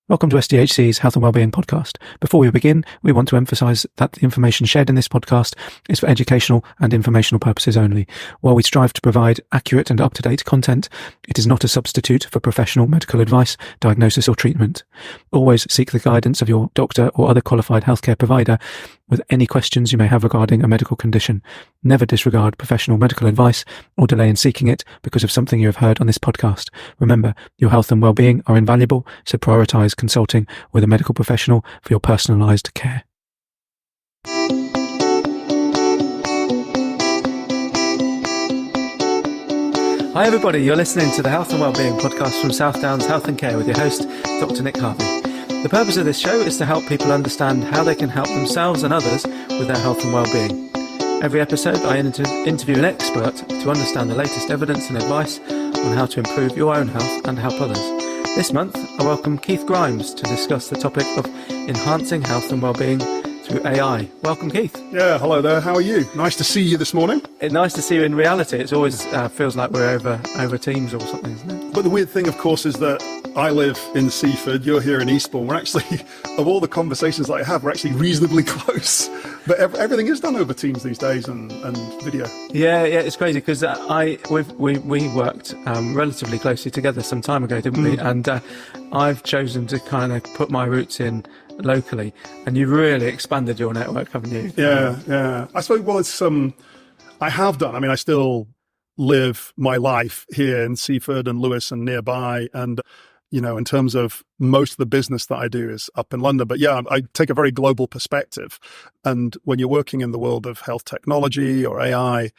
Welcome to SDHC's Health and Wellbeing podcast. Before we begin, we want to emphasise that the information shared in this podcast is for educational and informational purposes only. While we strive to provide accurate and up-to-date content, it is not a substitute for professional medical advice, diagnosis or treatment. Always seek the guidance of your doctor or other qualified healthcare provider with any questions you may have regarding a medical condition. Never disregard professional medical advice or delay in seeking it because of something you have heard on this podcast. Remember, your health and well-being are invaluable, so prioritise consulting with a medical professional for your personalised care. Hi everybody, you're listening to the Health and Wellbeing podcast from South Downs Health and Care with your host, Dr Nick Harvey. The purpose of this show is to help people understand how they can help themselves and others with their health and well-being. Every episode I interview an expert to understand the latest evidence and advice on how to improve your own health and help others. This month I welcome Keith Grimes to discuss the topic of enhancing health and well-being through AI. Welcome, Keith. Yeah, hello there. How are you? Nice to see you this morning. It's nice to see you in reality. It's always feels like we're over Teams or something, isn't it? But the weird thing, of course, is that I live in Seaford, you're here in Eastbourne. We're actually, of all the conversations that I have, we're actually reasonably close. But everything is done over Teams these days and video. Yeah, it's crazy because we worked relatively closely together some time ago, didn't we? And I've chosen to kind of put my roots in locally, and you've really expanded your network, haven't you? Yeah. I suppose, well, it's I have done. I mean, I still live my life here in Seaford and Lewis and nearby, and you know, in terms of most of the business that I do is up in London. But yeah, I take a very global perspective. And when you're working in the world of health technology or AI,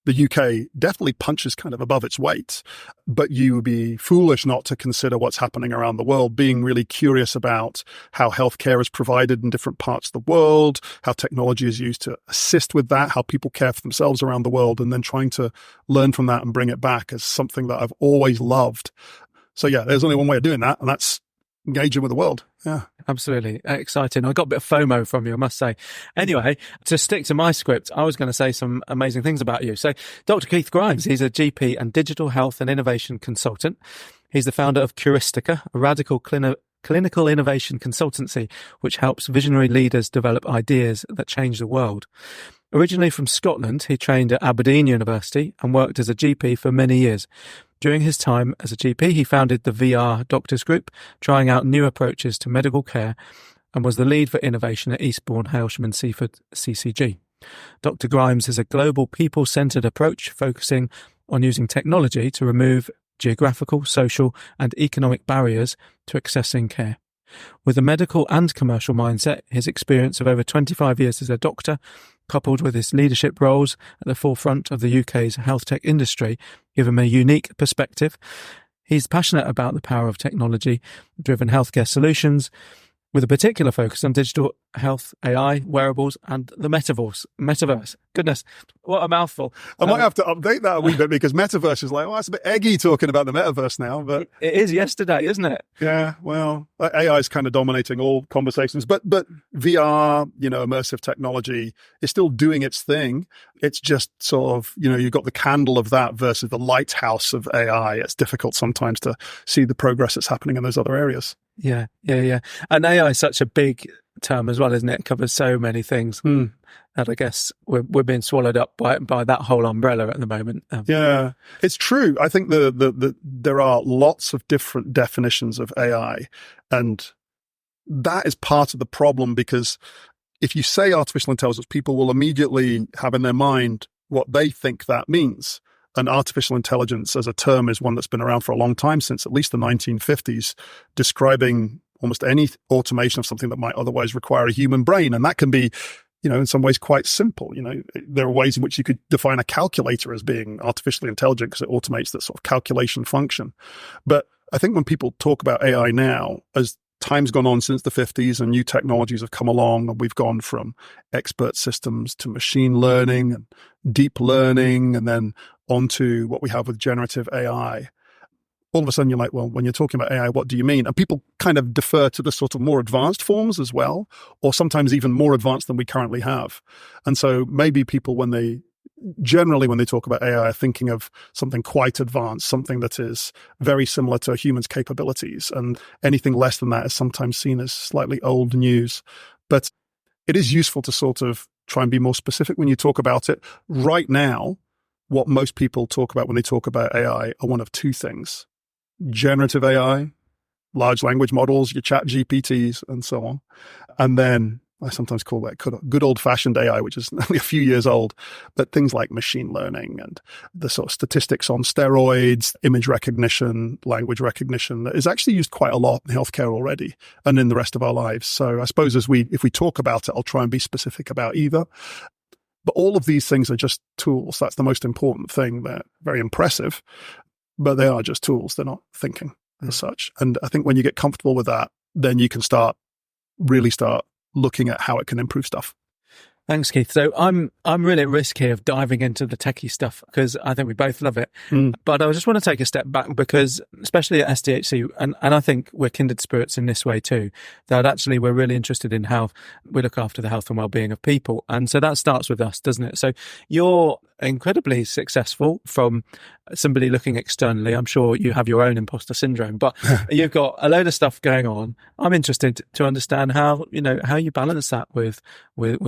the UK definitely punches kind of above its weight, but you would be foolish not to consider what's happening around the world, being really curious about how healthcare is provided in different parts of the world, how technology is used to assist with that, how people care for themselves around the world, and then trying to learn from that and bring it back as something that I've always loved. So yeah, there's only one way of doing that, and that's engaging with the world. Yeah. Absolutely. Exciting. I got a bit of FOMO from you, I must say. Anyway, to stick to my script, I was going to say some amazing things about you. So Dr. Keith Grimes, he's a GP and digital health and innovation consultant. He's the founder of Curistica, a radical clinical innovation consultancy, which helps visionary leaders develop ideas that change the world. Originally from Scotland, he trained at Aberdeen University and worked as a GP for many years. During his time as a GP, he founded the VR Doctors Group, trying out new approaches to medical care, and was the lead for innovation at Eastbourne, Hailsham and Seaford CCG. Dr. Grimes has a global people-centred approach focusing on using technology to remove geographical, social and economic barriers to accessing care. With a medical and commercial mindset, his experience of over 25 years as a doctor, coupled with his leadership roles at the forefront of the UK's health tech industry, give him a unique perspective. He's passionate about the power of technology-driven healthcare solutions, with a particular focus on digital health, AI, wearables, and the metaverse. Goodness, what a mouthful. I might have to update that a wee bit because metaverse is like, it's a bit eggy talking about the metaverse now. But it is yesterday, isn't it? Yeah, well, AI is kind of dominating all conversations. But VR, immersive technology is still doing its thing. It's just sort of, you've got the candle of that versus the lighthouse of AI. It's difficult sometimes to see the progress that's happening in those other areas. Yeah. And AI is such a big term as well, isn't it? It covers so many things. And I guess we're being swallowed up by that whole umbrella at the moment. Yeah, it's true. I think there are lots of different definitions of AI, and that is part of the problem, because if you say artificial intelligence, people will immediately have in their mind what they think that means. And artificial intelligence as a term is one that's been around for a long time, since at least the 1950s, describing almost any automation of something that might otherwise require a human brain. And that can be, in some ways quite simple. There are ways in which you could define a calculator as being artificially intelligent because it automates that sort of calculation function. But I think when people talk about AI now, as time's gone on since the 50s and new technologies have come along, and we've gone from expert systems to machine learning and deep learning, and then onto what we have with generative AI. All of a sudden you're like, well, when you're talking about AI, what do you mean? And people kind of defer to the sort of more advanced forms as well, or sometimes even more advanced than we currently have. And so maybe people, when they generally when they talk about AI, are thinking of something quite advanced, something that is very similar to a human's capabilities. And anything less than that is sometimes seen as slightly old news. But it is useful to sort of try and be more specific when you talk about it. Right now, what most people talk about when they talk about AI are one of two things: generative AI, large language models, your chat GPTs, and so on. And then I sometimes call that good old-fashioned AI, which is only a few years old, but things like machine learning and the sort of statistics on steroids, image recognition, language recognition, that is actually used quite a lot in healthcare already and in the rest of our lives. So I suppose if we talk about it, I'll try and be specific about either. But all of these things are just tools. That's the most important thing. They're very impressive, but they are just tools. They're not thinking as such. And I think when you get comfortable with that, then you can really start looking at how it can improve stuff. Thanks, Keith. So I'm really at risk here of diving into the techie stuff because I think we both love it. But I just want to take a step back because, especially at SDHC, and I think we're kindred spirits in this way too, that actually we're really interested in how we look after the health and well-being of people. And so that starts with us, doesn't it? So you're incredibly successful from somebody looking externally. I'm sure you have your own imposter syndrome, but you've got a load of stuff going on. I'm interested to understand how you balance that with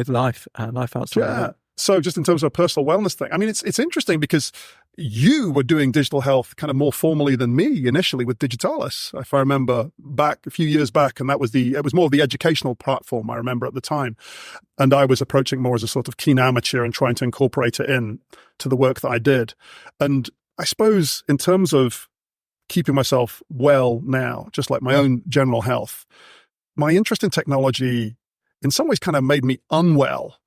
life outside. Yeah. So just in terms of a personal wellness thing, I mean, it's interesting because you were doing digital health kind of more formally than me initially with Digitalis, if I remember back a few years back. And it was more of the educational platform I remember at the time. And I was approaching more as a sort of keen amateur and trying to incorporate it in to the work that I did. And I suppose in terms of keeping myself well now, just like my own general health, my interest in technology in some ways kind of made me unwell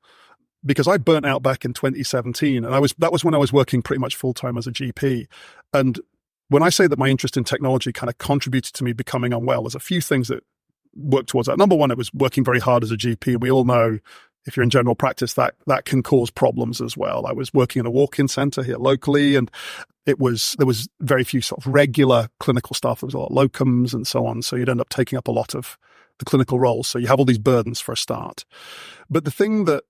because I burnt out back in 2017. And that was when I was working pretty much full time as a GP. And when I say that my interest in technology kind of contributed to me becoming unwell, there's a few things that work towards that. Number one, it was working very hard as a GP. We all know if you're in general practice, that can cause problems as well. I was working in a walk-in center here locally, and there was very few sort of regular clinical staff. There was a lot of locums and so on. So you'd end up taking up a lot of the clinical roles. So you have all these burdens for a start. But the thing that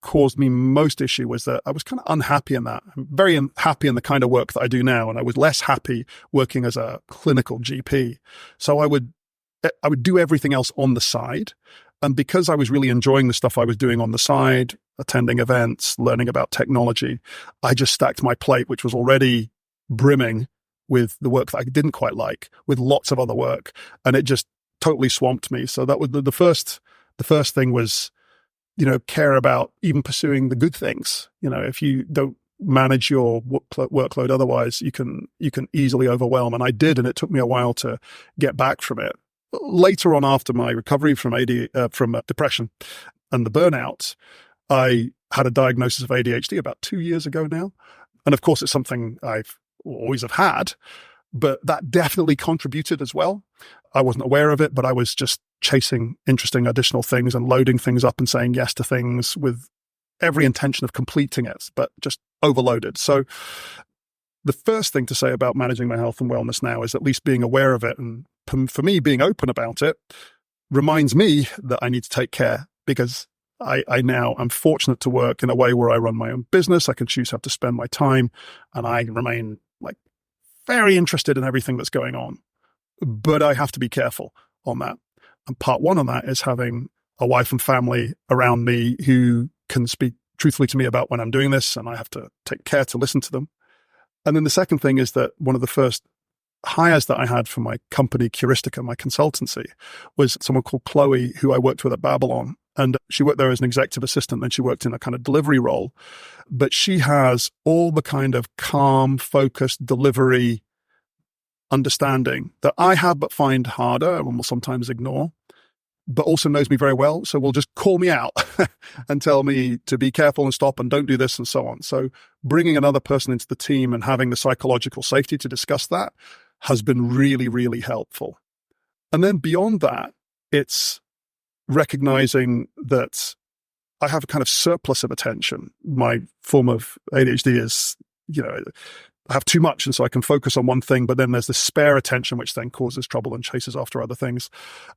caused me most issue was that I was kind of unhappy in that. I'm very unhappy in the kind of work that I do now. And I was less happy working as a clinical GP. So I would do everything else on the side. And because I was really enjoying the stuff I was doing on the side, attending events, learning about technology, I just stacked my plate, which was already brimming with the work that I didn't quite like, with lots of other work. And it just totally swamped me. So that was the first thing was, care about even pursuing the good things. If you don't manage your workload otherwise, you can easily overwhelm. And I did, and it took me a while to get back from it. Later on, after my recovery from depression and the burnout, I had a diagnosis of ADHD about 2 years ago now. And of course, it's something I've always have had, but that definitely contributed as well. I wasn't aware of it, but I was just chasing interesting additional things and loading things up and saying yes to things with every intention of completing it, but just overloaded. So the first thing to say about managing my health and wellness now is at least being aware of it. And for me, being open about it reminds me that I need to take care because I now am fortunate to work in a way where I run my own business. I can choose how to spend my time, and I remain very interested in everything that's going on. But I have to be careful on that. And part one on that is having a wife and family around me who can speak truthfully to me about when I'm doing this, and I have to take care to listen to them. And then the second thing is that one of the first hires that I had for my company, Curistica, my consultancy, was someone called Chloe, who I worked with at Babylon. And she worked there as an executive assistant. Then she worked in a kind of delivery role. But she has all the kind of calm, focused delivery understanding that I have but find harder and will sometimes ignore, but also knows me very well. So will just call me out and tell me to be careful and stop and don't do this and so on. So bringing another person into the team and having the psychological safety to discuss that has been really, really helpful. And then beyond that, it's recognizing that I have a kind of surplus of attention. My form of ADHD is, I have too much, and so I can focus on one thing, but then there's this spare attention, which then causes trouble and chases after other things.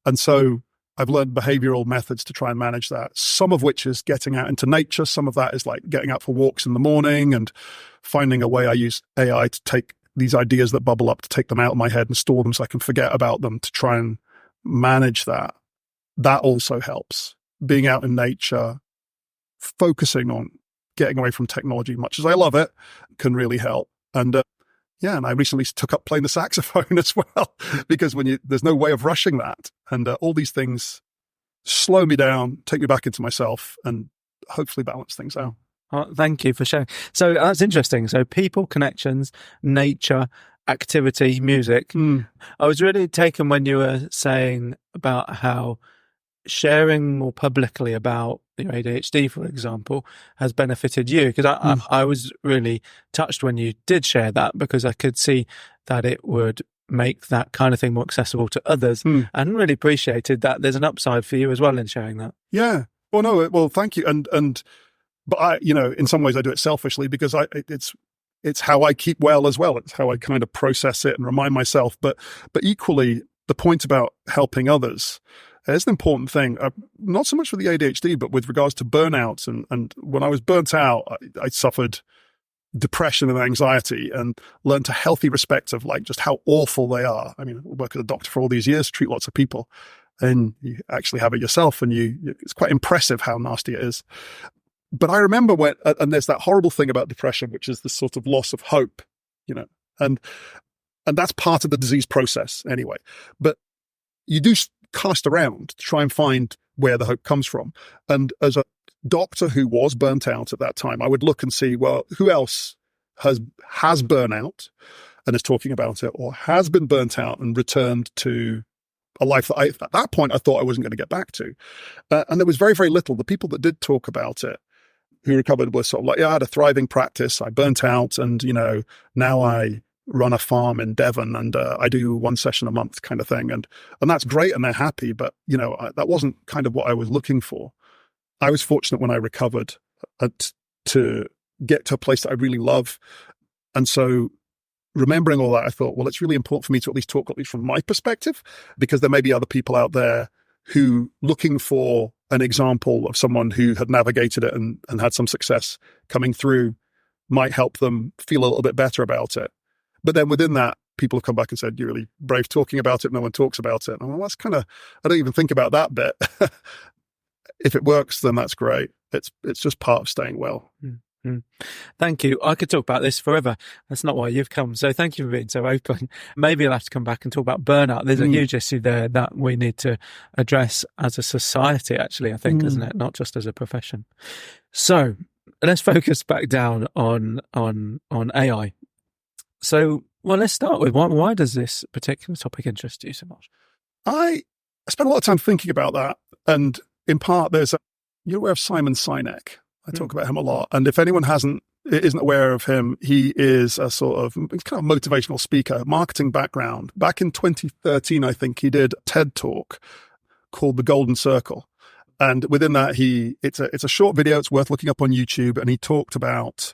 And so I've learned behavioral methods to try and manage that, some of which is getting out into nature. Some of that is like getting out for walks in the morning and finding a way. I use AI to take these ideas that bubble up, to take them out of my head and store them so I can forget about them, to try and manage that. That also helps. Being out in nature, focusing on getting away from technology, much as I love it, can really help. And and I recently took up playing the saxophone as well, because there's no way of rushing that. And all these things slow me down, take me back into myself, and hopefully balance things out. Oh, thank you for sharing. So that's interesting. So people, connections, nature, activity, music. I was really taken when you were saying about how sharing more publicly about your ADHD, for example, has benefited you. Because I was really touched when you did share that, because I could see that it would make that kind of thing more accessible to others, and really appreciated that there's an upside for you as well in sharing that. Yeah. Well, thank you. But I, in some ways I do it selfishly, because it's how I keep well as well. It's how I kind of process it and remind myself. But equally, the point about helping others is an important thing, not so much with the ADHD, but with regards to burnout. And when I was burnt out, I suffered depression and anxiety, and learned a healthy respect of like just how awful they are. I mean, I work as a doctor for all these years, treat lots of people, and you actually have it yourself, and it's quite impressive how nasty it is. But I remember and there's that horrible thing about depression, which is the sort of loss of hope, and that's part of the disease process anyway. But you do cast around to try and find where the hope comes from. And as a doctor who was burnt out at that time, I would look and see, well, who else has burnout and is talking about it, or has been burnt out and returned to a life that at that point I thought I wasn't going to get back to. And there was very, very little. The people that did talk about it, who recovered, were sort of like, I had a thriving practice, I burnt out, and, now I run a farm in Devon, and I do one session a month kind of thing. And that's great, and they're happy. But, that wasn't kind of what I was looking for. I was fortunate when I recovered to get to a place that I really love. And so remembering all that, I thought, well, it's really important for me to at least talk from my perspective, because there may be other people out there who looking for an example of someone who had navigated it and had some success coming through might help them feel a little bit better about it. But then within that, people have come back and said, you're really brave talking about it. No one talks about it. And well, that's kind of, I don't even think about that bit. If it works, then that's great. It's just part of staying well. Mm-hmm. Thank you. I could talk about this forever. That's not why you've come. So thank you for being so open. Maybe I'll have to come back and talk about burnout. There's a huge issue there that we need to address as a society, actually, I think, isn't it? Not just as a profession. So let's focus back down on AI. So, well, let's start with why does this particular topic interest you so much? I spent a lot of time thinking about that. And in part, you're aware of Simon Sinek. I talk about him a lot. And if anyone isn't aware of him, he is a sort of kind of motivational speaker, marketing background. Back in 2013, I think he did a TED talk called The Golden Circle. And within that, it's a short video. It's worth looking up on YouTube. And he talked about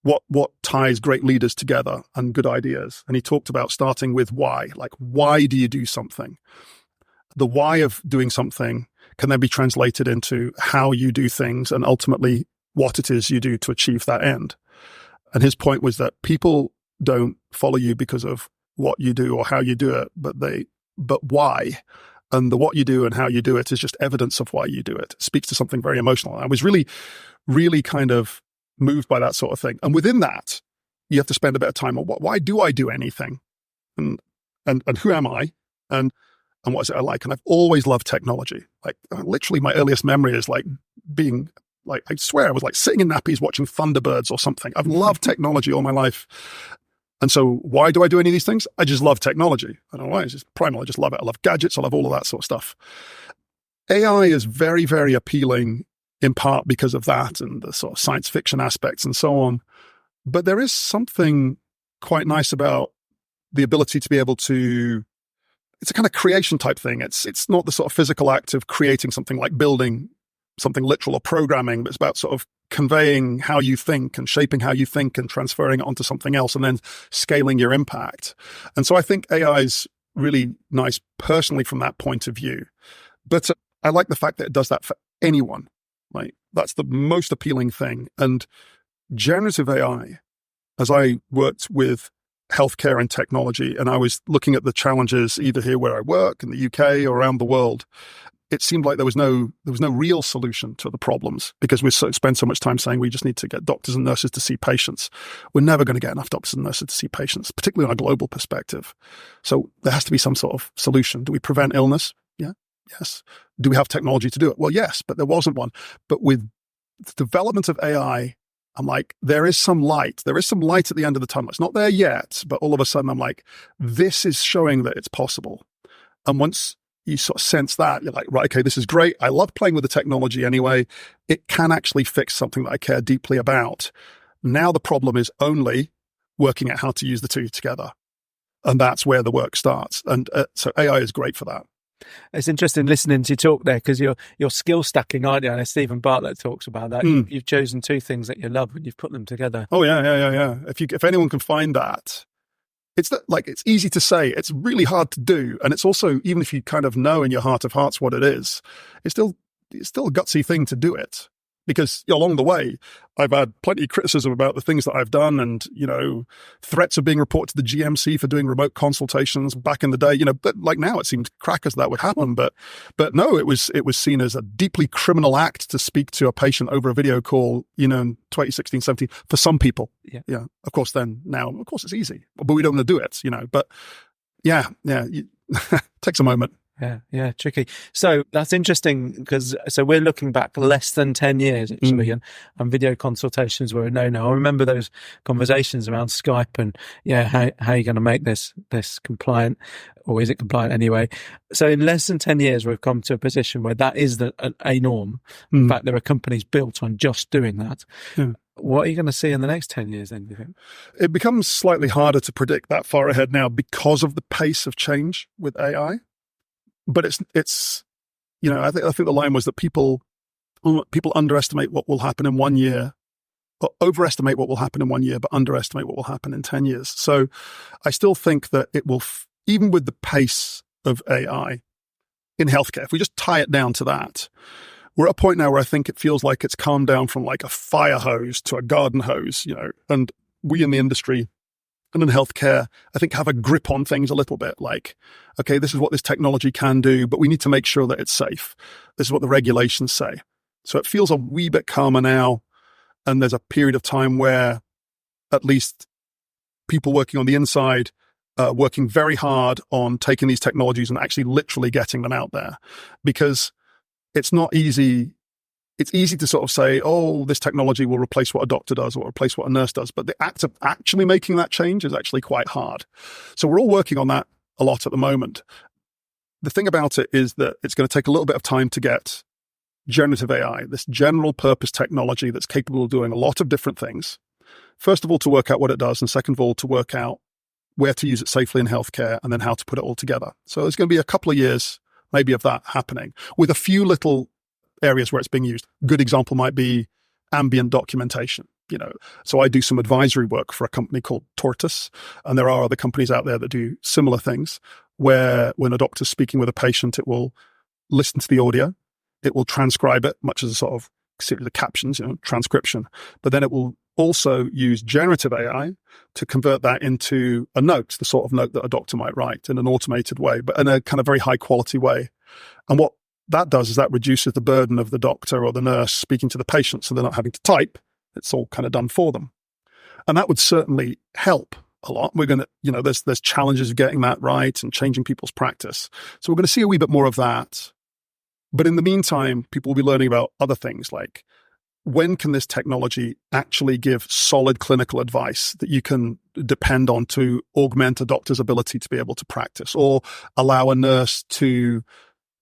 what ties great leaders together and good ideas. And he talked about starting with why. Like, why do you do something? The why of doing something can then be translated into how you do things, and ultimately what it is you do to achieve that end. And his point was that people don't follow you because of what you do or how you do it, but why. And the what you do and how you do it is just evidence of why you do it. It speaks to something very emotional. I was really, really kind of moved by that sort of thing. And within that, you have to spend a bit of time on why do I do anything? And who am I? And what is it I like? And I've always loved technology. Like literally my earliest memory is like being like, I swear I was like sitting in nappies watching Thunderbirds or something. I've loved technology all my life. And so why do I do any of these things? I just love technology. I don't know why. It's just primal. I just love it. I love gadgets. I love all of that sort of stuff. AI is very, very appealing in part because of that and the sort of science fiction aspects and so on. But there is something quite nice about the ability to be able to, it's a kind of creation type thing. It's not the sort of physical act of creating something like building something literal or programming, but it's about sort of conveying how you think and shaping how you think and transferring it onto something else and then scaling your impact. And so I think AI is really nice personally from that point of view. But I like the fact that it does that for anyone. Like, that's the most appealing thing. And generative AI, as I worked with healthcare and technology, and I was looking at the challenges either here where I work in the UK or around the world, it seemed like there was no real solution to the problems, because we spend so much time saying we just need to get doctors and nurses to see patients. We're never going to get enough doctors and nurses to see patients, particularly on a global perspective. So there has to be some sort of solution. Do we prevent illness? Yeah. Yes. Do we have technology to do it? Well, yes, but there wasn't one. But with the development of AI, I'm like, there is some light. There is some light at the end of the tunnel. It's not there yet, but all of a sudden I'm like, this is showing that it's possible. And once you sort of sense that, you're like, right, okay, this is great. I love playing with the technology anyway. It can actually fix something that I care deeply about. Now the problem is only working out how to use the two together. And that's where the work starts. And so AI is great for that. It's interesting listening to you talk there, because you're skill stacking, aren't you? And Stephen Bartlett talks about that. You've chosen two things that you love and you've put them together. Oh, yeah. If anyone can find that, it's easy to say. It's really hard to do. And it's also, even if you kind of know in your heart of hearts what it is, it's still a gutsy thing to do it. Because along the way, I've had plenty of criticism about the things that I've done, and, threats of being reported to the GMC for doing remote consultations back in the day, but like now it seems crackers that would happen. But no, it was seen as a deeply criminal act to speak to a patient over a video call, in 2016, 17, for some people. Yeah. Of course, now it's easy, but we don't want to do it, but takes a moment. Yeah, tricky. So that's interesting, because we're looking back less than 10 years actually, and video consultations were a no-no. I remember those conversations around Skype and how are you going to make this compliant, or is it compliant anyway? So in less than 10 years, we've come to a position where that is a norm. In fact, there are companies built on just doing that. Yeah. What are you going to see in the next 10 years then, do you think? It becomes slightly harder to predict that far ahead now because of the pace of change with AI. But it's I think the line was that people underestimate what will happen in 1 year, or overestimate what will happen in 1 year, but underestimate what will happen in 10 years. So I still think that it will, even with the pace of AI in healthcare, if we just tie it down to that, we're at a point now where I think it feels like it's calmed down from like a fire hose to a garden hose, and we in the industry and in healthcare, I think, have a grip on things a little bit. Like, okay, this is what this technology can do, but we need to make sure that it's safe. This is what the regulations say. So it feels a wee bit calmer now. And there's a period of time where at least people working on the inside, working very hard on taking these technologies and actually literally getting them out there. Because it's not easy. It's easy to sort of say, oh, this technology will replace what a doctor does or replace what a nurse does. But the act of actually making that change is actually quite hard. So we're all working on that a lot at the moment. The thing about it is that it's going to take a little bit of time to get generative AI, this general purpose technology that's capable of doing a lot of different things. First of all, to work out what it does. And second of all, to work out where to use it safely in healthcare, and then how to put it all together. So there's going to be a couple of years maybe of that happening, with a few little areas where it's being used. Good example might be ambient documentation. So I do some advisory work for a company called Tortoise, and there are other companies out there that do similar things, where when a doctor's speaking with a patient, it will listen to the audio, it will transcribe it, much as a sort of series of captions, transcription, but then it will also use generative AI to convert that into a note, the sort of note that a doctor might write in an automated way, but in a kind of very high quality way. And what that does is that reduces the burden of the doctor or the nurse speaking to the patient, so they're not having to type. It's all kind of done for them. And that would certainly help a lot. We're going to, there's challenges of getting that right and changing people's practice. So we're going to see a wee bit more of that. But in the meantime, people will be learning about other things, like when can this technology actually give solid clinical advice that you can depend on to augment a doctor's ability to be able to practice, or allow a nurse to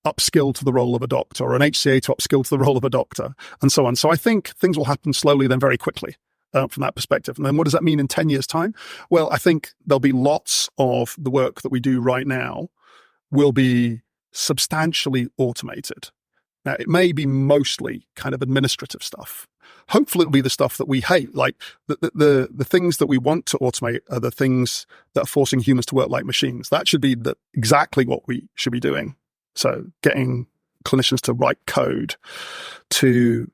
upskill to the role of a doctor, or an HCA to upskill to the role of a doctor, and so on. So I think things will happen slowly, then very quickly from that perspective. And then what does that mean in 10 years' time? Well, I think there'll be lots of the work that we do right now will be substantially automated. Now, it may be mostly kind of administrative stuff. Hopefully it'll be the stuff that we hate. Like the things that we want to automate are the things that are forcing humans to work like machines. That should be exactly what we should be doing. So getting clinicians to write code, to,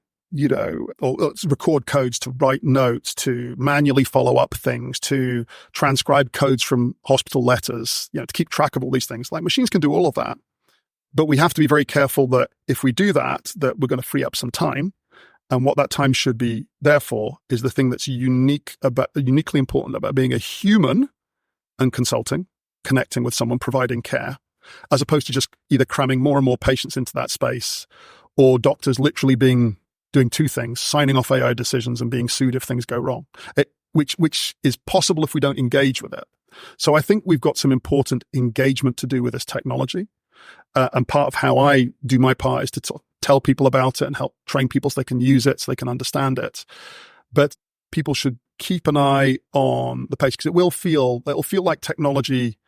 or record codes, to write notes, to manually follow up things, to transcribe codes from hospital letters, to keep track of all these things. Like, machines can do all of that. But we have to be very careful that if we do that we're going to free up some time. And what that time should be there for is the thing that's uniquely important about being a human and consulting, connecting with someone, providing care, as opposed to just either cramming more and more patients into that space, or doctors literally doing two things: signing off AI decisions and being sued if things go wrong, which is possible if we don't engage with it. So I think we've got some important engagement to do with this technology. And part of how I do my part is to tell people about it and help train people so they can use it, so they can understand it. But people should keep an eye on the pace, because it'll feel like technology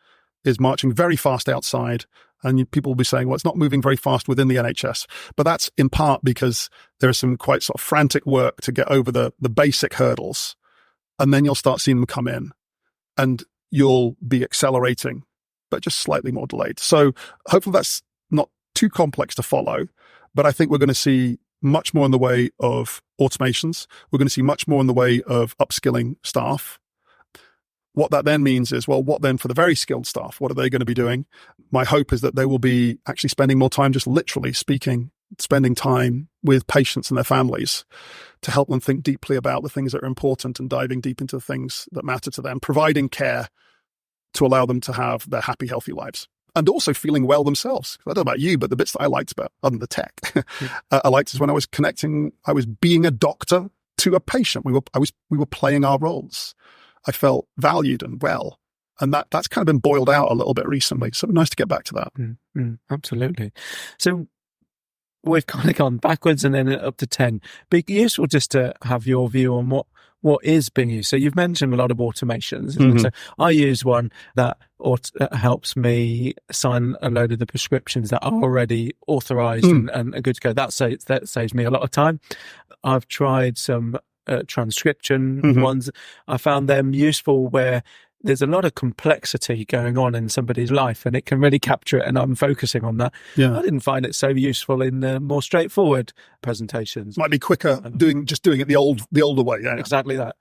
is marching very fast outside, and people will be saying, well, it's not moving very fast within the NHS. But that's in part because there is some quite sort of frantic work to get over the basic hurdles, and then you'll start seeing them come in, and you'll be accelerating, but just slightly more delayed. So hopefully that's not too complex to follow, but I think we're going to see much more in the way of automations. We're going to see much more in the way of upskilling staff. What that then means is, well, what then for the very skilled staff? What are they going to be doing? My hope is that they will be actually spending more time, just literally spending time with patients and their families to help them think deeply about the things that are important and diving deep into the things that matter to them, providing care to allow them to have their happy, healthy lives, and also feeling well themselves. I don't know about you, but the bits that I liked about, other than the tech, I liked is when I was being a doctor to a patient. We were playing our roles. I felt valued and well. And that's kind of been boiled out a little bit recently. So nice to get back to that. Absolutely. So we've kind of gone backwards and then up to 10. Be useful just to have your view on what is being used. So you've mentioned a lot of automations. Mm-hmm. So I use one that helps me sign a load of the prescriptions that are already authorized and good to go. That saves me a lot of time. I've tried some transcription ones. I found them useful where there's a lot of complexity going on in somebody's life, and it can really capture it, and I'm focusing on that. Yeah. I didn't find it so useful in the more straightforward presentations. Might be quicker doing it the older way. Yeah, exactly that.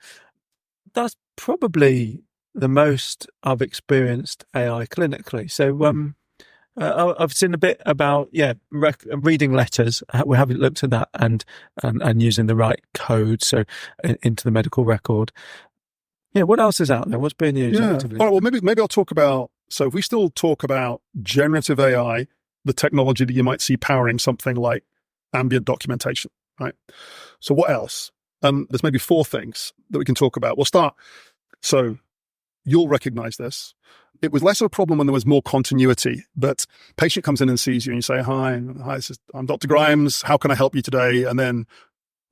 That's probably the most I've experienced AI clinically. So I've seen a bit about reading letters. We haven't looked at that, and using the right code into the medical record. Yeah, what else is out there? What's being used actively? All right, well, maybe I'll talk about, so if we still talk about generative AI, the technology that you might see powering something like ambient documentation, right? So what else? There's maybe 4 things that we can talk about. We'll start. So you'll recognize this. It was less of a problem when there was more continuity, but patient comes in and sees you and you say, hi, I'm Dr. Grimes. How can I help you today? And then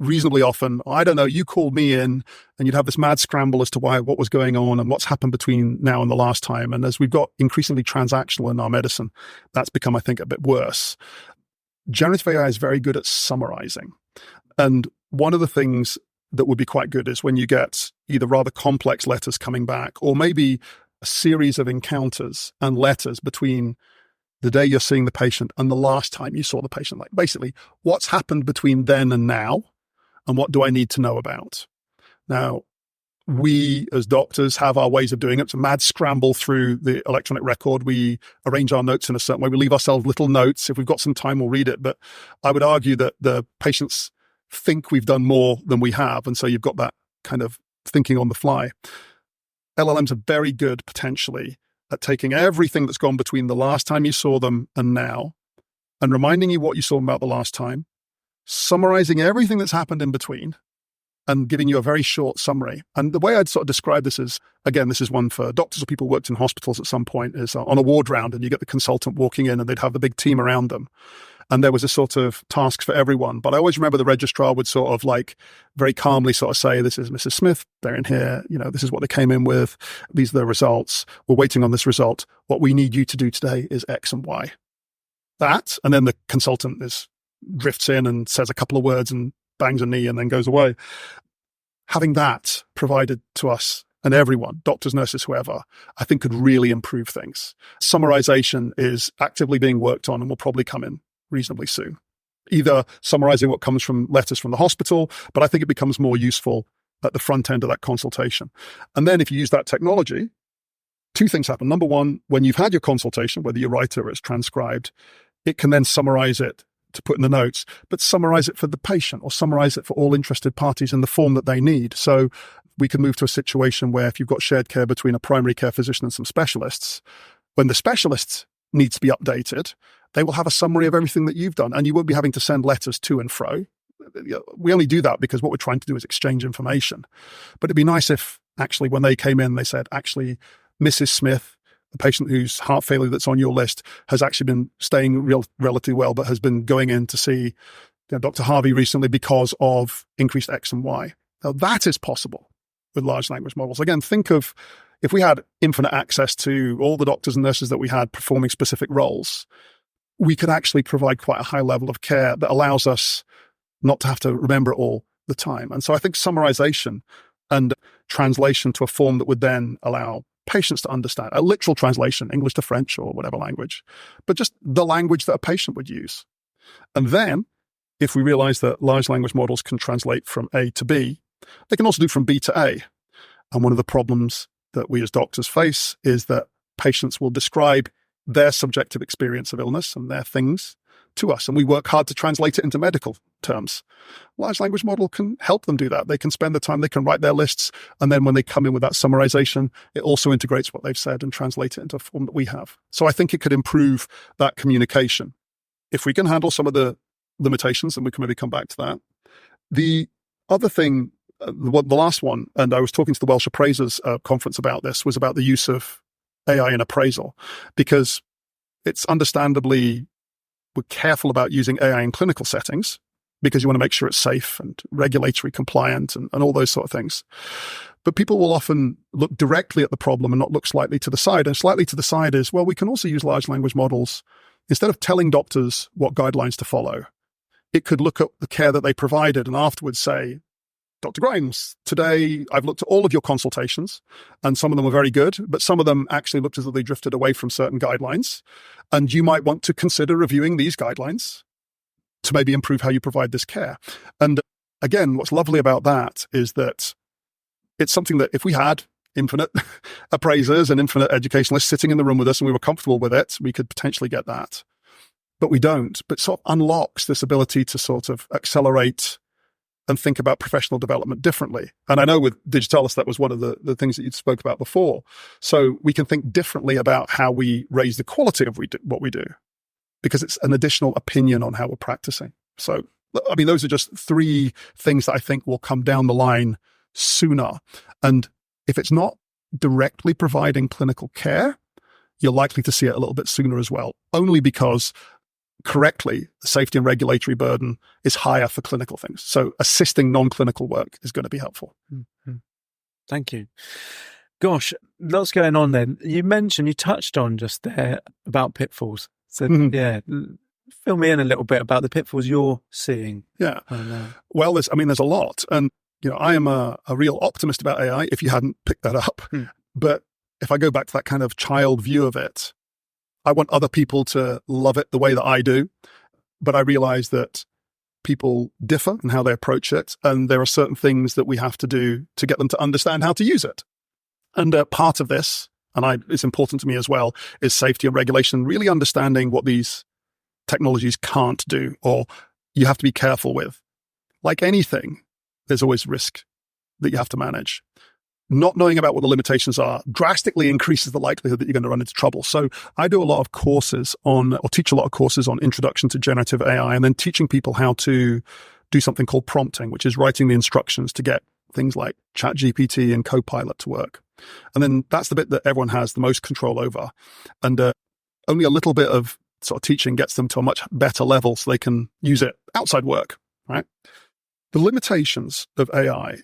reasonably often, I don't know, you called me in, and you'd have this mad scramble as to what was going on and what's happened between now and the last time. And as we've got increasingly transactional in our medicine, that's become, I think, a bit worse. Generative AI is very good at summarizing. And one of the things that would be quite good is when you get either rather complex letters coming back, or maybe a series of encounters and letters between the day you're seeing the patient and the last time you saw the patient. Like, basically, what's happened between then and now, and what do I need to know about? Now, we as doctors have our ways of doing it. It's a mad scramble through the electronic record. We arrange our notes in a certain way. We leave ourselves little notes. If we've got some time, we'll read it. But I would argue that the patients think we've done more than we have. And so you've got that kind of thinking on the fly. LLMs are very good, potentially, at taking everything that's gone between the last time you saw them and now, and reminding you what you saw about the last time, summarizing everything that's happened in between, and giving you a very short summary. And the way I'd sort of describe this is, again, this is one for doctors or people who worked in hospitals at some point, is on a ward round, and you get the consultant walking in and they'd have the big team around them. And there was a sort of task for everyone. But I always remember the registrar would sort of like very calmly sort of say, this is Mrs. Smith, they're in here, this is what they came in with, these are the results, we're waiting on this result. What we need you to do today is X and Y. That, and then the consultant is drifts in and says a couple of words and bangs a knee and then goes away. Having that provided to us and everyone, doctors, nurses, whoever, I think could really improve things. Summarization is actively being worked on and will probably come in reasonably soon. Either summarizing what comes from letters from the hospital, but I think it becomes more useful at the front end of that consultation. And then if you use that technology, two things happen. Number one, when you've had your consultation, whether you write it or it's transcribed, it can then summarize it to put in the notes, but summarize it for the patient or summarize it for all interested parties in the form that they need. So we can move to a situation where if you've got shared care between a primary care physician and some specialists, when the specialists needs to be updated, they will have a summary of everything that you've done, and you won't be having to send letters to and fro. We only do that because what we're trying to do is exchange information. But it'd be nice if actually when they came in, they said, actually, Mrs. Smith, the patient whose heart failure that's on your list, has actually been staying relatively well, but has been going in to see Dr. Harvey recently because of increased X and Y. Now, that is possible with large language models. Again, think of if we had infinite access to all the doctors and nurses that we had performing specific roles, we could actually provide quite a high level of care that allows us not to have to remember it all the time. And so I think summarization and translation to a form that would then allow patients to understand, a literal translation, English to French or whatever language, but just the language that a patient would use. And then if we realize that large language models can translate from A to B, they can also do from B to A. And one of the problems that we as doctors face is that patients will describe their subjective experience of illness and their things to us, and we work hard to translate it into medical terms. Large language model can help them do that. They can spend the time, they can write their lists, and then when they come in with that summarization, it also integrates what they've said and translate it into a form that we have. So I think it could improve that communication. If we can handle some of the limitations, and we can maybe come back to that. The other thing, the last one, and I was talking to the Welsh Appraisers conference about this, was about the use of AI in appraisal, because it's understandably, we're careful about using AI in clinical settings because you want to make sure it's safe and regulatory compliant and all those sort of things. But people will often look directly at the problem and not look slightly to the side. And slightly to the side is, well, we can also use large language models. Instead of telling doctors what guidelines to follow, it could look at the care that they provided and afterwards say, Dr. Grimes, today I've looked at all of your consultations and some of them were very good, but some of them actually looked as though they drifted away from certain guidelines. And you might want to consider reviewing these guidelines to maybe improve how you provide this care. And again, what's lovely about that is that it's something that if we had infinite appraisers and infinite educationalists sitting in the room with us and we were comfortable with it, we could potentially get that. But we don't. But sort of unlocks this ability to sort of accelerate and think about professional development differently. And I know with Digitalis, that was one of the things that you spoke about before. So we can think differently about how we raise the quality of what we do, because it's an additional opinion on how we're practicing. So, I mean, those are just three things that I think will come down the line sooner. And if it's not directly providing clinical care, you're likely to see it a little bit sooner as well, only because correctly, the safety and regulatory burden is higher for clinical things. So assisting non-clinical work is going to be helpful. Mm-hmm. Thank you. Gosh, lots going on then. You touched on just there about pitfalls. So yeah, fill me in a little bit about the pitfalls you're seeing. Yeah. Well, there's a lot. And, I am a real optimist about AI, if you hadn't picked that up. But if I go back to that kind of child view of it, I want other people to love it the way that I do, but I realize that people differ in how they approach it, and there are certain things that we have to do to get them to understand how to use it. And part of this, and it's important to me as well, is safety and regulation, really understanding what these technologies can't do or you have to be careful with. Like anything, there's always risk that you have to manage. Not knowing about what the limitations are drastically increases the likelihood that you're going to run into trouble. So I do a lot of courses teach a lot of courses on introduction to generative AI, and then teaching people how to do something called prompting, which is writing the instructions to get things like ChatGPT and Copilot to work. And then that's the bit that everyone has the most control over. And only a little bit of sort of teaching gets them to a much better level so they can use it outside work, right? The limitations of AI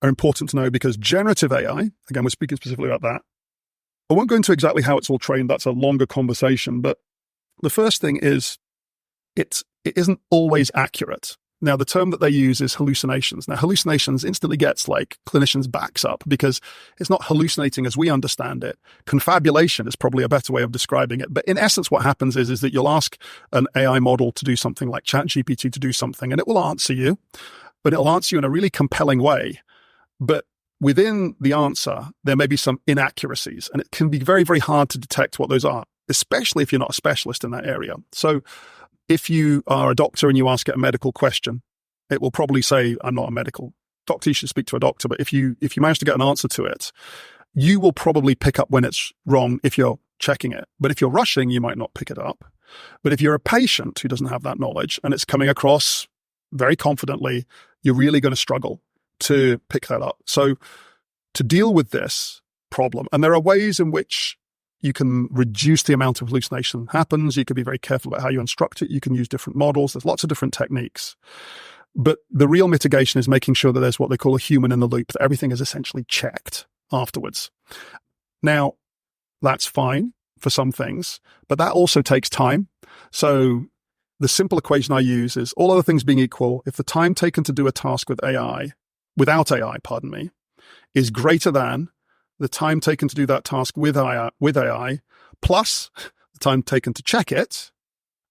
are important to know because generative AI, again, we're speaking specifically about that. I won't go into exactly how it's all trained. That's a longer conversation. But the first thing is it isn't always accurate. Now, the term that they use is hallucinations. Now, hallucinations instantly gets like clinicians' backs up because it's not hallucinating as we understand it. Confabulation is probably a better way of describing it. But in essence, what happens is that you'll ask an AI model to do something like ChatGPT to do something, and it will answer you, but it'll answer you in a really compelling way. But within the answer, there may be some inaccuracies, and it can be very, very hard to detect what those are, especially if you're not a specialist in that area. So if you are a doctor and you ask it a medical question, it will probably say, I'm not a medical doctor, you should speak to a doctor. But if you manage to get an answer to it, you will probably pick up when it's wrong if you're checking it. But if you're rushing, you might not pick it up. But if you're a patient who doesn't have that knowledge and it's coming across very confidently, you're really going to struggle to pick that up. So to deal with this problem, and there are ways in which you can reduce the amount of hallucination that happens. You can be very careful about how you instruct it. You can use different models. There's lots of different techniques. But the real mitigation is making sure that there's what they call a human in the loop, that everything is essentially checked afterwards. Now, that's fine for some things, but that also takes time. So the simple equation I use is, all other things being equal, if the time taken to do a task without AI, is greater than the time taken to do that task with AI, plus the time taken to check it,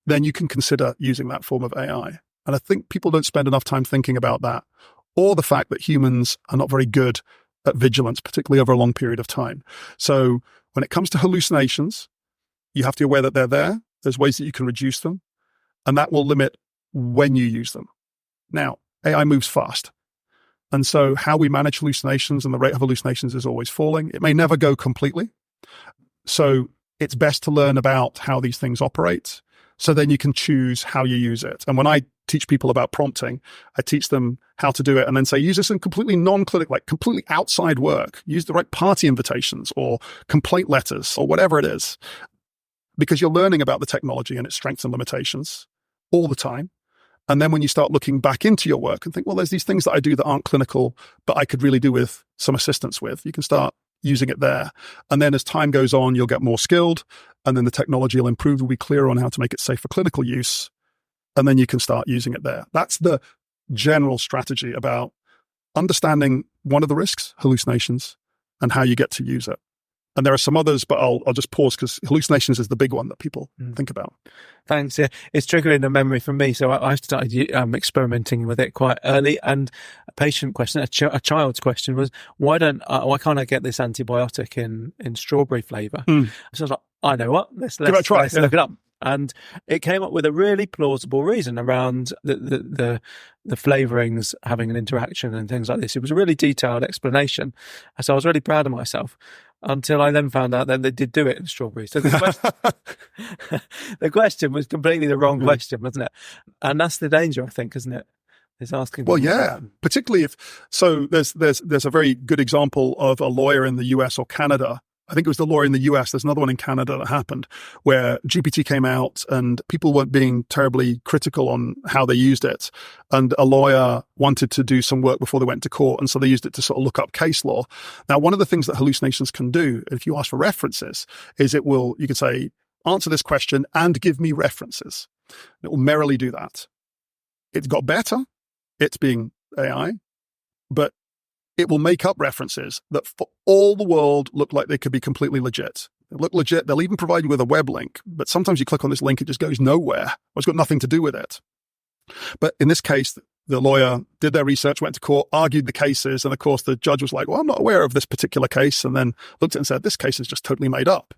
then you can consider using that form of AI. And I think people don't spend enough time thinking about that, or the fact that humans are not very good at vigilance, particularly over a long period of time. So when it comes to hallucinations, you have to be aware that they're there. There's ways that you can reduce them, and that will limit when you use them. Now, AI moves fast. And so how we manage hallucinations and the rate of hallucinations is always falling. It may never go completely. So it's best to learn about how these things operate, so then you can choose how you use it. And when I teach people about prompting, I teach them how to do it and then say, use this in completely non-clinical, like completely outside work. Use the right party invitations or complaint letters or whatever it is, because you're learning about the technology and its strengths and limitations all the time. And then when you start looking back into your work and think, well, there's these things that I do that aren't clinical, but I could really do with some assistance with, you can start using it there. And then as time goes on, you'll get more skilled, and then the technology will improve. You'll be clearer on how to make it safe for clinical use. And then you can start using it there. That's the general strategy about understanding one of the risks, hallucinations, and how you get to use it. And there are some others, but I'll just pause because hallucinations is the big one that people think about. Thanks. Yeah, it's triggering a memory from me. So I started experimenting with it quite early. And a patient question, a child's question was, why can't I get this antibiotic in strawberry flavour? So I was like, I know what. Let's look it up. And it came up with a really plausible reason around the flavourings having an interaction and things like this. It was a really detailed explanation. So I was really proud of myself. Until I then found out that they did do it in strawberries. So the question was completely the wrong question, wasn't it? And that's the danger, I think, isn't it? Is asking. Well, yeah, particularly there's a very good example of a lawyer in the US or Canada. I think it was the lawyer in the US. There's another one in Canada that happened where GPT came out and people weren't being terribly critical on how they used it. And a lawyer wanted to do some work before they went to court. And so they used it to sort of look up case law. Now, one of the things that hallucinations can do, if you ask for references, is you could say, answer this question and give me references. It will merrily do that. It's got better. It's being AI, but it will make up references that for all the world look like they could be completely legit. They look legit. They'll even provide you with a web link, but sometimes you click on this link, it just goes nowhere. Or it's got nothing to do with it. But in this case, the lawyer did their research, went to court, argued the cases, and of course the judge was like, well, I'm not aware of this particular case, and then looked at it and said, this case is just totally made up.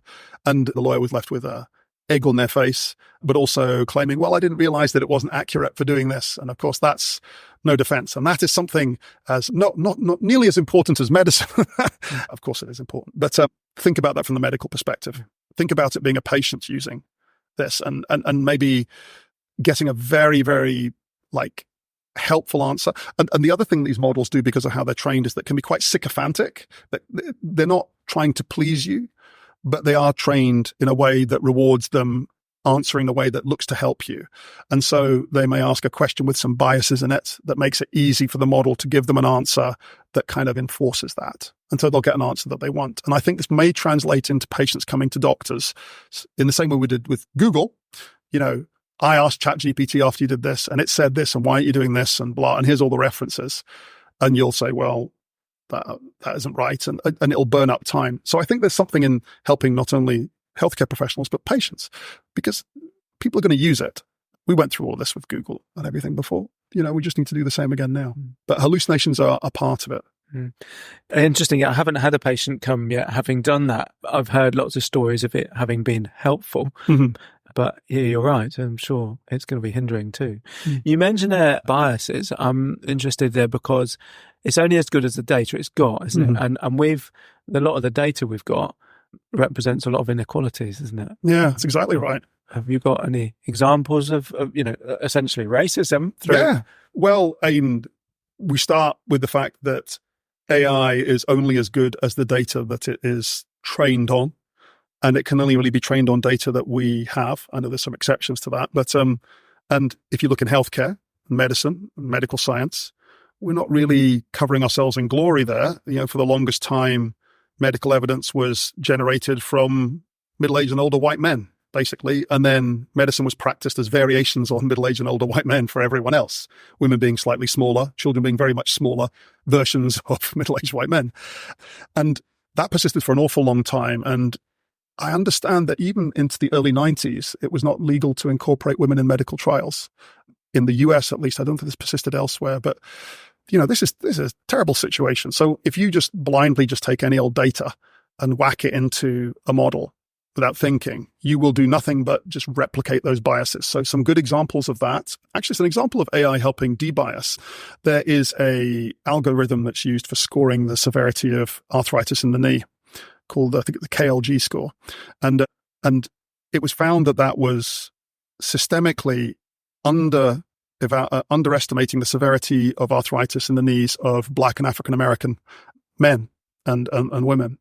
And the lawyer was left with a egg on their face, but also claiming, well, I didn't realize that it wasn't accurate for doing this. And of course, that's no defense. And that is something as not nearly as important as medicine. Of course, it is important. But think about that from the medical perspective. Think about it being a patient using this and maybe getting a very, very helpful answer. And the other thing these models do because of how they're trained is that can be quite sycophantic. That they're not trying to please you, but they are trained in a way that rewards them answering the way that looks to help you. And so they may ask a question with some biases in it that makes it easy for the model to give them an answer that kind of enforces that. And so they'll get an answer that they want. And I think this may translate into patients coming to doctors in the same way we did with Google. I asked ChatGPT after you did this, and it said this, and why aren't you doing this, and blah, and here's all the references. And you'll say, well, that isn't right, and it'll burn up time. So I think there's something in helping not only healthcare professionals, but patients, because people are going to use it. We went through all this with Google and everything before. We just need to do the same again now. But hallucinations are a part of it. Interesting. I haven't had a patient come yet having done that. I've heard lots of stories of it having been helpful. Mm-hmm. But yeah, you're right. I'm sure it's going to be hindering too. You mentioned biases. I'm interested there because it's only as good as the data it's got, isn't it? And with a lot of the data we've got represents a lot of inequalities, isn't it? Yeah, that's exactly right. Have you got any examples of essentially racism? Yeah. Well, we start with the fact that AI is only as good as the data that it is trained on. And it can only really be trained on data that we have. I know there's some exceptions to that. But and if you look in healthcare, medicine, medical science, we're not really covering ourselves in glory there. For the longest time, medical evidence was generated from middle-aged and older white men, basically. And then medicine was practiced as variations on middle-aged and older white men for everyone else. Women being slightly smaller, children being very much smaller versions of middle-aged white men. And that persisted for an awful long time. And I understand that even into the early 90s, it was not legal to incorporate women in medical trials. In the US, at least, I don't think this persisted elsewhere. But, this is a terrible situation. So if you just blindly just take any old data and whack it into a model without thinking, you will do nothing but just replicate those biases. So some good examples of that. Actually, it's an example of AI helping debias. There is a algorithm that's used for scoring the severity of arthritis in the knee, called, I think, the KLG score. And it was found that was systemically underestimating the severity of arthritis in the knees of Black and African-American men and women.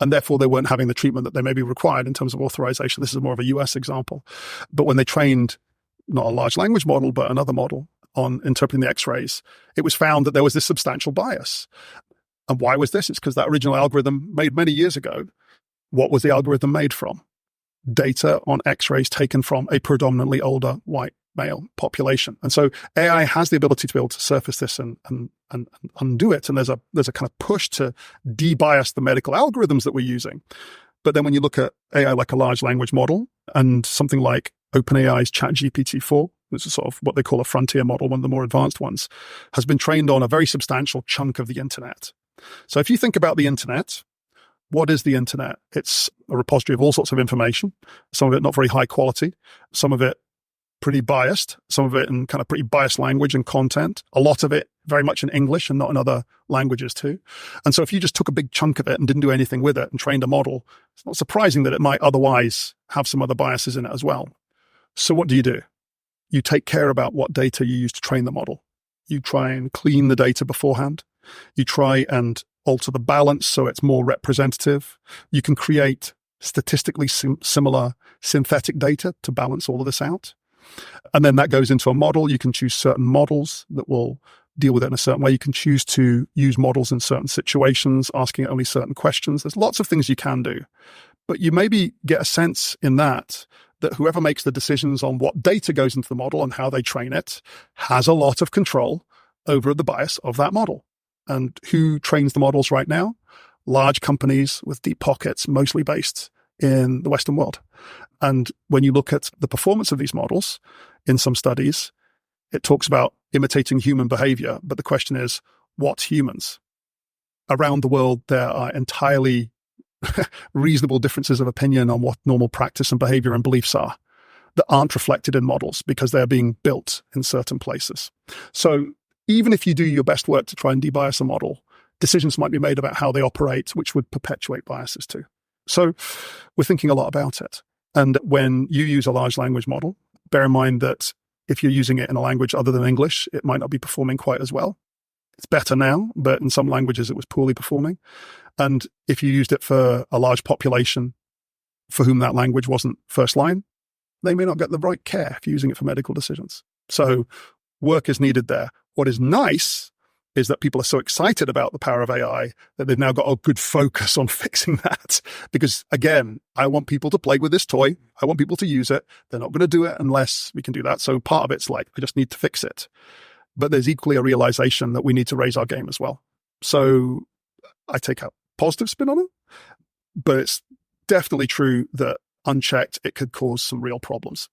And therefore, they weren't having the treatment that they may be required in terms of authorization. This is more of a US example. But when they trained not a large language model, but another model on interpreting the x-rays, it was found that there was this substantial bias. And why was this? It's because that original algorithm made many years ago, what was the algorithm made from? Data on x-rays taken from a predominantly older white male population. And so AI has the ability to be able to surface this and undo it. And there's a kind of push to debias the medical algorithms that we're using. But then when you look at AI like a large language model and something like OpenAI's ChatGPT-4, which is sort of what they call a frontier model, one of the more advanced ones, has been trained on a very substantial chunk of the internet. So if you think about the internet, what is the internet? It's a repository of all sorts of information, some of it not very high quality, some of it pretty biased, some of it in kind of pretty biased language and content, a lot of it very much in English and not in other languages too. And so if you just took a big chunk of it and didn't do anything with it and trained a model, it's not surprising that it might otherwise have some other biases in it as well. So what do? You take care about what data you use to train the model. You try and clean the data beforehand. You try and alter the balance so it's more representative. You can create statistically similar synthetic data to balance all of this out. And then that goes into a model. You can choose certain models that will deal with it in a certain way. You can choose to use models in certain situations, asking only certain questions. There's lots of things you can do. But you maybe get a sense in that whoever makes the decisions on what data goes into the model and how they train it has a lot of control over the bias of that model. And who trains the models right now? Large companies with deep pockets, mostly based in the Western world. And when you look at the performance of these models in some studies, it talks about imitating human behavior. But the question is, what humans? Around the world, there are entirely reasonable differences of opinion on what normal practice and behavior and beliefs are that aren't reflected in models because they're being built in certain places. So even if you do your best work to try and debias a model, decisions might be made about how they operate, which would perpetuate biases too. So we're thinking a lot about it. And when you use a large language model, bear in mind that if you're using it in a language other than English, it might not be performing quite as well. It's better now, but in some languages it was poorly performing. And if you used it for a large population for whom that language wasn't first line, they may not get the right care if you're using it for medical decisions. So work is needed there. What is nice is that people are so excited about the power of AI that they've now got a good focus on fixing that. Because again, I want people to play with this toy. I want people to use it. They're not going to do it unless we can do that. So part of it's like, I just need to fix it. But there's equally a realization that we need to raise our game as well. So I take a positive spin on it, but it's definitely true that unchecked, it could cause some real problems.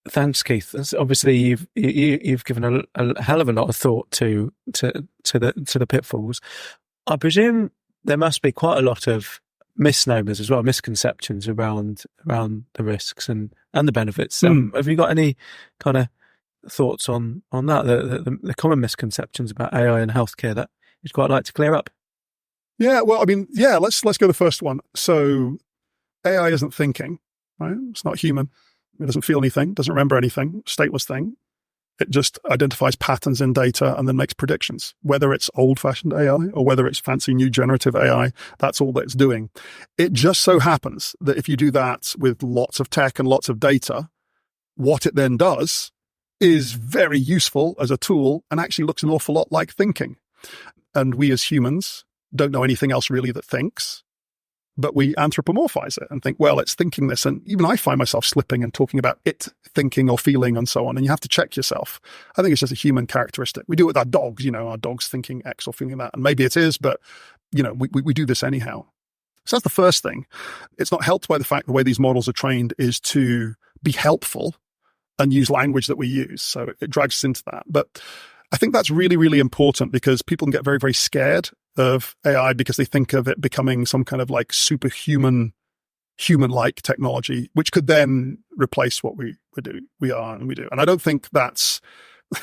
Thanks, Keith. Obviously, you've given a hell of a lot of thought to the pitfalls. I presume there must be quite a lot of misnomers as well, misconceptions around the risks and the benefits. Have you got any kind of thoughts on that? The common misconceptions about AI and healthcare that you'd quite like to clear up? Yeah, well, I mean, yeah, let's go the first one. So AI isn't thinking, right? It's not human. It doesn't feel anything, doesn't remember anything, stateless thing. It just identifies patterns in data and then makes predictions. Whether it's old-fashioned AI or whether it's fancy new generative AI, that's all that it's doing. It just so happens that if you do that with lots of tech and lots of data, what it then does is very useful as a tool and actually looks an awful lot like thinking. And we as humans don't know anything else really that thinks. But we anthropomorphize it and think, well, it's thinking this. And even I find myself slipping and talking about it thinking or feeling and so on. And you have to check yourself. I think it's just a human characteristic. We do it with our dogs, our dog's thinking X or feeling that. And maybe it is, but, we do this anyhow. So that's the first thing. It's not helped by the fact the way these models are trained is to be helpful and use language that we use. So it drags us into that. But I think that's really, really important because people can get very, very scared of AI because they think of it becoming some kind of like superhuman, human-like technology, which could then replace what we do. We are and we do. And I don't think that's,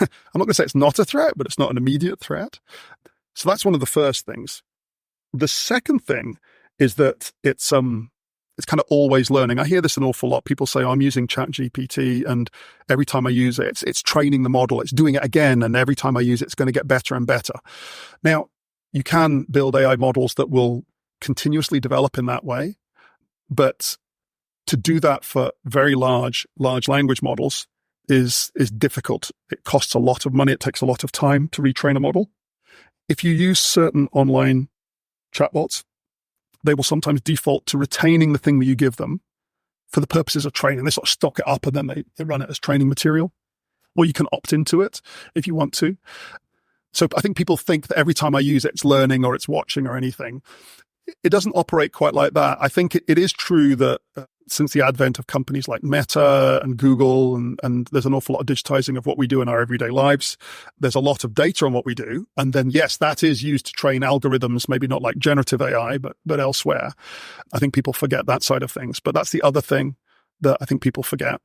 I'm not going to say it's not a threat, but it's not an immediate threat. So that's one of the first things. The second thing is that it's kind of always learning. I hear this an awful lot. People say, I'm using ChatGPT and every time I use it, it's training the model. It's doing it again. And every time I use it, it's going to get better and better. Now, you can build AI models that will continuously develop in that way. But to do that for very large language models is difficult. It costs a lot of money. It takes a lot of time to retrain a model. If you use certain online chatbots, they will sometimes default to retaining the thing that you give them for the purposes of training. They sort of stock it up and then they run it as training material. Or you can opt into it if you want to. So I think people think that every time I use it, it's learning or it's watching or anything. It doesn't operate quite like that. I think it is true that since the advent of companies like Meta and Google, and there's an awful lot of digitizing of what we do in our everyday lives, there's a lot of data on what we do. And then, yes, that is used to train algorithms, maybe not like generative AI, but elsewhere. I think people forget that side of things. But that's the other thing that I think people forget.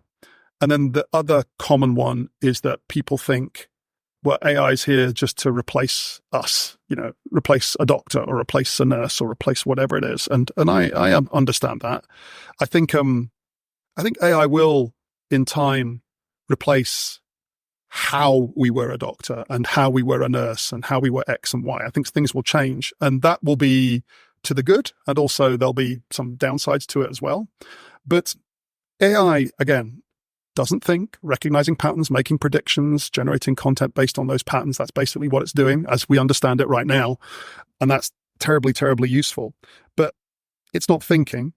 And then the other common one is that people think, well, AI is here just to replace us, replace a doctor or replace a nurse or replace whatever it is. And I understand that. I think AI will in time replace how we were a doctor and how we were a nurse and how we were X and Y. I think things will change and that will be to the good. And also there'll be some downsides to it as well. But AI, again, doesn't think, recognizing patterns, making predictions, generating content based on those patterns. That's basically what it's doing as we understand it right now. And that's terribly, terribly useful. But it's not thinking.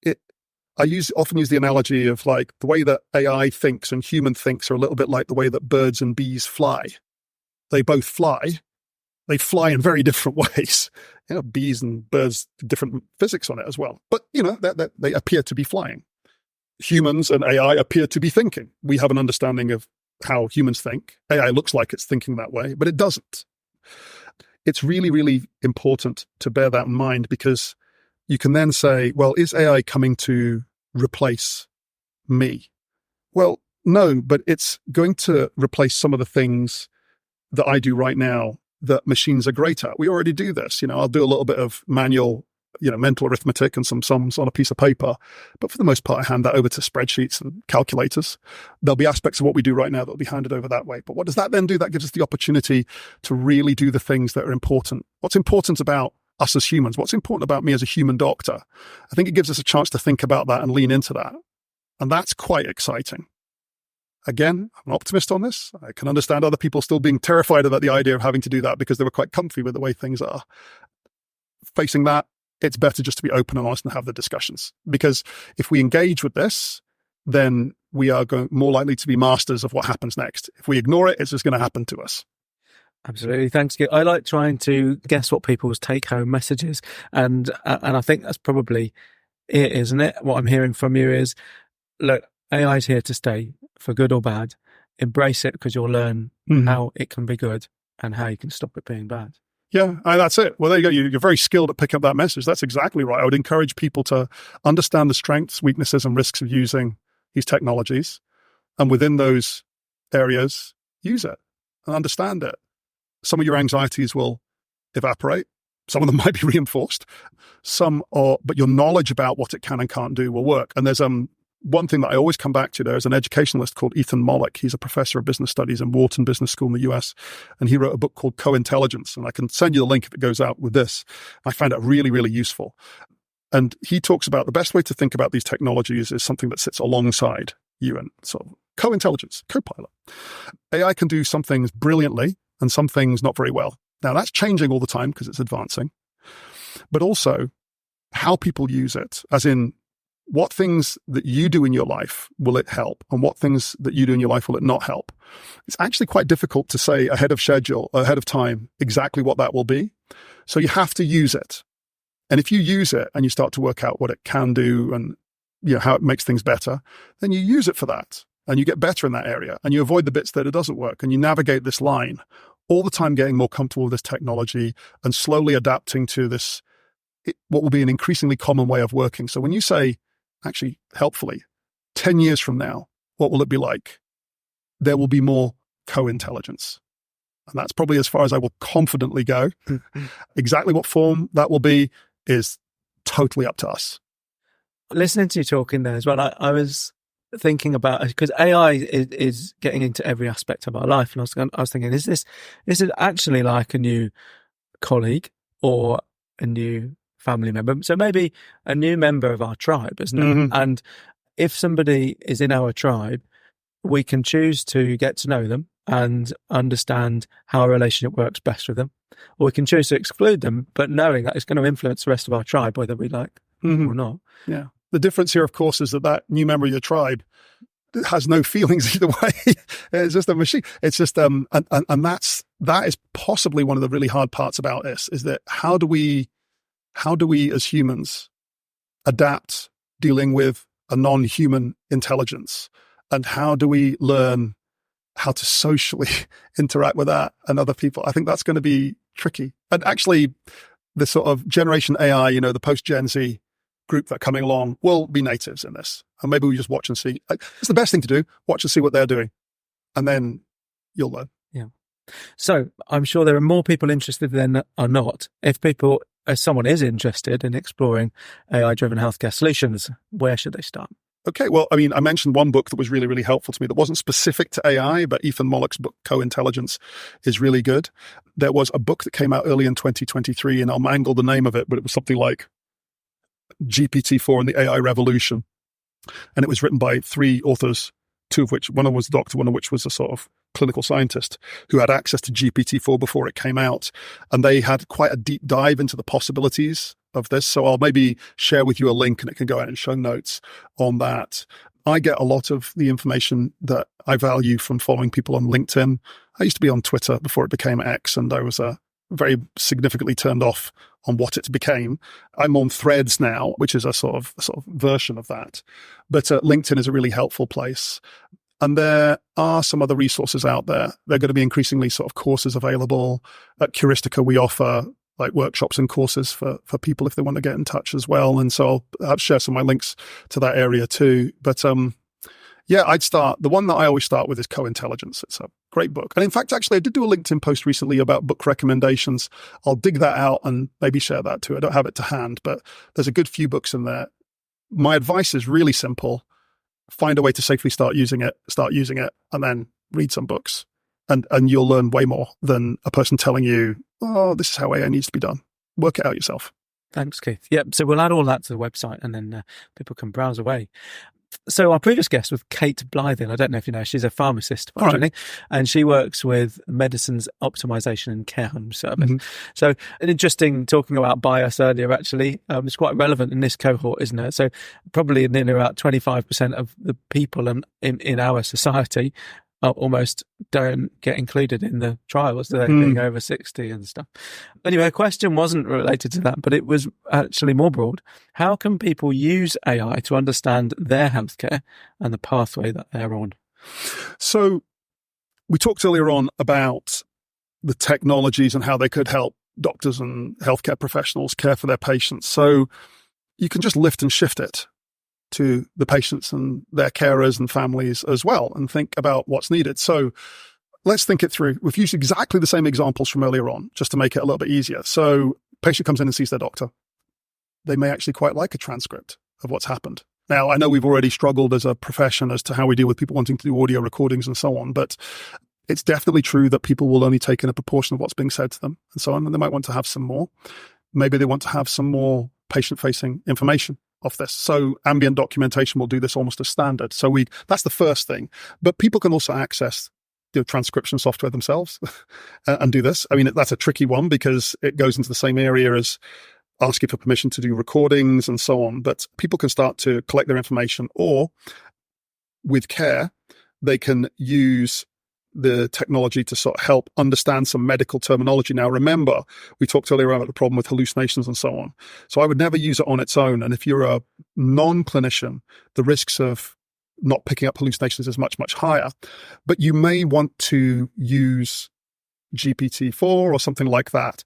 I often use the analogy of like the way that AI thinks and human thinks are a little bit like the way that birds and bees fly. They both fly. They fly in very different ways. Bees and birds, different physics on it as well. But, they appear to be flying. Humans and AI appear to be thinking. We have an understanding of how humans think. AI looks like it's thinking that way, but it doesn't. It's really, really important to bear that in mind because you can then say, well, is AI coming to replace me? Well, no, but it's going to replace some of the things that I do right now that machines are great at. We already do this. I'll do a little bit of manual mental arithmetic and some sums on a piece of paper. But for the most part, I hand that over to spreadsheets and calculators. There'll be aspects of what we do right now that will be handed over that way. But what does that then do? That gives us the opportunity to really do the things that are important. What's important about us as humans? What's important about me as a human doctor? I think it gives us a chance to think about that and lean into that. And that's quite exciting. Again, I'm an optimist on this. I can understand other people still being terrified about the idea of having to do that because they were quite comfy with the way things are. Facing that, it's better just to be open and honest and have the discussions. Because if we engage with this, then we are more likely to be masters of what happens next. If we ignore it, it's just going to happen to us. Absolutely. Thanks. I like trying to guess what people's take-home message is. And I think that's probably it, isn't it? What I'm hearing from you is, look, AI is here to stay, for good or bad. Embrace it because you'll learn how it can be good and how you can stop it being bad. Yeah, that's it. Well, there you go. You're very skilled at picking up that message. That's exactly right. I would encourage people to understand the strengths, weaknesses, and risks of using these technologies. And within those areas, use it and understand it. Some of your anxieties will evaporate. Some of them might be reinforced. But your knowledge about what it can and can't do will work. And there's one thing that I always come back to. There's an educationalist called Ethan Mollick. He's a professor of business studies in Wharton Business School in the US. And he wrote a book called Co-Intelligence. And I can send you the link if it goes out with this. I find it really, really useful. And he talks about the best way to think about these technologies is something that sits alongside you and sort of co-intelligence, co-pilot. AI can do some things brilliantly and some things not very well. Now that's changing all the time because it's advancing, but also how people use it, as in what things that you do in your life will it help and what things that you do in your life will it not help. It's actually quite difficult to say ahead of time, exactly what that will be. So you have to use it. And if you use it and you start to work out what it can do and how it makes things better, then you use it for that and you get better in that area and you avoid the bits that it doesn't work and you navigate this line all the time, getting more comfortable with this technology and slowly adapting to this, what will be an increasingly common way of working. So when you say, actually, helpfully, 10 years from now, what will it be like? There will be more co-intelligence. And that's probably as far as I will confidently go. Exactly what form that will be is totally up to us. Listening to you talking there as well, I was thinking about, because AI is getting into every aspect of our life. And I was thinking, is it actually like a new colleague or a new family member? So maybe a new member of our tribe, isn't it? Mm-hmm. And if somebody is in our tribe, we can choose to get to know them and understand how a relationship works best with them. Or we can choose to exclude them, but knowing that it's going to influence the rest of our tribe, whether we like or not. Yeah. The difference here, of course, is that new member of your tribe has no feelings either way. It's just a machine. It's just, and that is possibly one of the really hard parts about this, is that how do we as humans adapt dealing with a non-human intelligence? And how do we learn how to socially interact with that and other people? I think that's going to be tricky. And actually, the sort of Generation AI, the post-Gen Z group that are coming along will be natives in this. And maybe we just watch and see. It's the best thing to do. Watch and see what they're doing. And then you'll learn. Yeah. So I'm sure there are more people interested than are not. If someone is interested in exploring AI-driven healthcare solutions, where should they start? Okay, well, I mentioned one book that was really, really helpful to me that wasn't specific to AI, but Ethan Mollick's book, Co-Intelligence, is really good. There was a book that came out early in 2023, and I'll mangle the name of it, but it was something like GPT-4 and the AI Revolution. And it was written by 3 authors, one was a doctor, one of which was a sort of clinical scientist who had access to GPT-4 before it came out. And they had quite a deep dive into the possibilities of this. So I'll maybe share with you a link and it can go out in show notes on that. I get a lot of the information that I value from following people on LinkedIn. I used to be on Twitter before it became X, and I was very significantly turned off on what it became. I'm on Threads now, which is a sort of version of that. But LinkedIn is a really helpful place. And there are some other resources out there. There are going to be increasingly sort of courses available. At Curistica, we offer like workshops and courses for people if they want to get in touch as well. And so I'll share some of my links to that area too. But I'd start, the one that I always start with is Co-Intelligence. It's a great book. And in fact, actually, I did do a LinkedIn post recently about book recommendations. I'll dig that out and maybe share that too. I don't have it to hand, but there's a good few books in there. My advice is really simple. Find a way to safely start using it, and then read some books. And you'll learn way more than a person telling you, oh, this is how AI needs to be done. Work it out yourself. Thanks, Keith. Yep. So we'll add all that to the website and then people can browse away. So our previous guest was Kate Blythen. I don't know if you know, she's a pharmacist by training, and she works with medicines optimization and care home service. So an interesting, talking about bias earlier, actually, it's quite relevant in this cohort, isn't it? So probably nearly about 25% of the people in our society almost don't get included in the trials, they're being over 60 and stuff. Anyway, a question wasn't related to that, but it was actually more broad. How can people use AI to understand their healthcare and the pathway that they're on? So we talked earlier on about the technologies and how they could help doctors and healthcare professionals care for their patients. So you can just lift and shift it to the patients and their carers and families as well, and think about what's needed. So let's think it through. We've used exactly the same examples from earlier on, just to make it a little bit easier. So patient comes in and sees their doctor. They may actually quite like a transcript of what's happened. Now, I know we've already struggled as a profession as to how we deal with people wanting to do audio recordings and so on, but it's definitely true that people will only take in a proportion of what's being said to them and so on, and they might want to have some more. Maybe they want to have some more patient-facing information of this. So ambient documentation will do this almost as standard. So that's the first thing. But people can also access the transcription software themselves and do this. I mean, that's a tricky one because it goes into the same area as asking for permission to do recordings and so on. But people can start to collect their information, or with care, they can use the technology to sort of help understand some medical terminology. Now, remember, we talked earlier about the problem with hallucinations and so on. So I would never use it on its own. And if you're a non-clinician, the risks of not picking up hallucinations is much, much higher. But you may want to use GPT-4 or something like that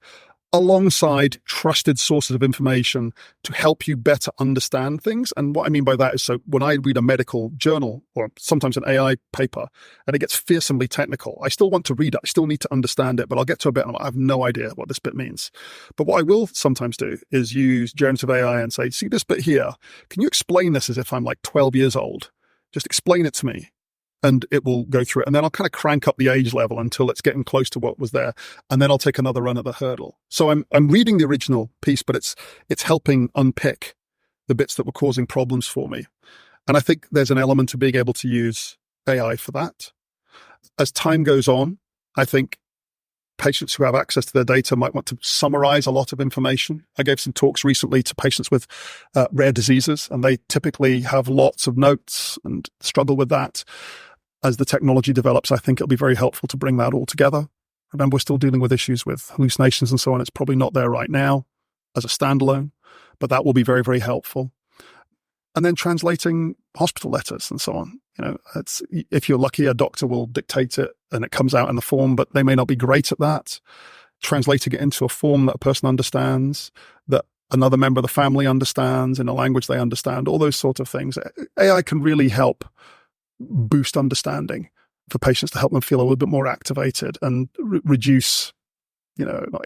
alongside trusted sources of information to help you better understand things. And what I mean by that is, so when I read a medical journal or sometimes an AI paper and it gets fearsomely technical, I still want to read it. I still need to understand it, but I'll get to a bit and I have no idea what this bit means. But what I will sometimes do is use generative AI and say, see this bit here, can you explain this as if I'm like 12 years old? Just explain it to me. And it will go through it. And then I'll kind of crank up the age level until it's getting close to what was there. And then I'll take another run at the hurdle. So I'm reading the original piece, but it's helping unpick the bits that were causing problems for me. And I think there's an element of being able to use AI for that. As time goes on, I think patients who have access to their data might want to summarize a lot of information. I gave some talks recently to patients with rare diseases, and they typically have lots of notes and struggle with that. As the technology develops, I think it'll be very helpful to bring that all together. Remember, we're still dealing with issues with hallucinations and so on. It's probably not there right now as a standalone, but that will be very, very helpful. And then translating hospital letters and so on. You know, if you're lucky, a doctor will dictate it and it comes out in the form, but they may not be great at that. Translating it into a form that a person understands, that another member of the family understands, in a language they understand, all those sorts of things. AI can really help boost understanding for patients, to help them feel a little bit more activated and reduce,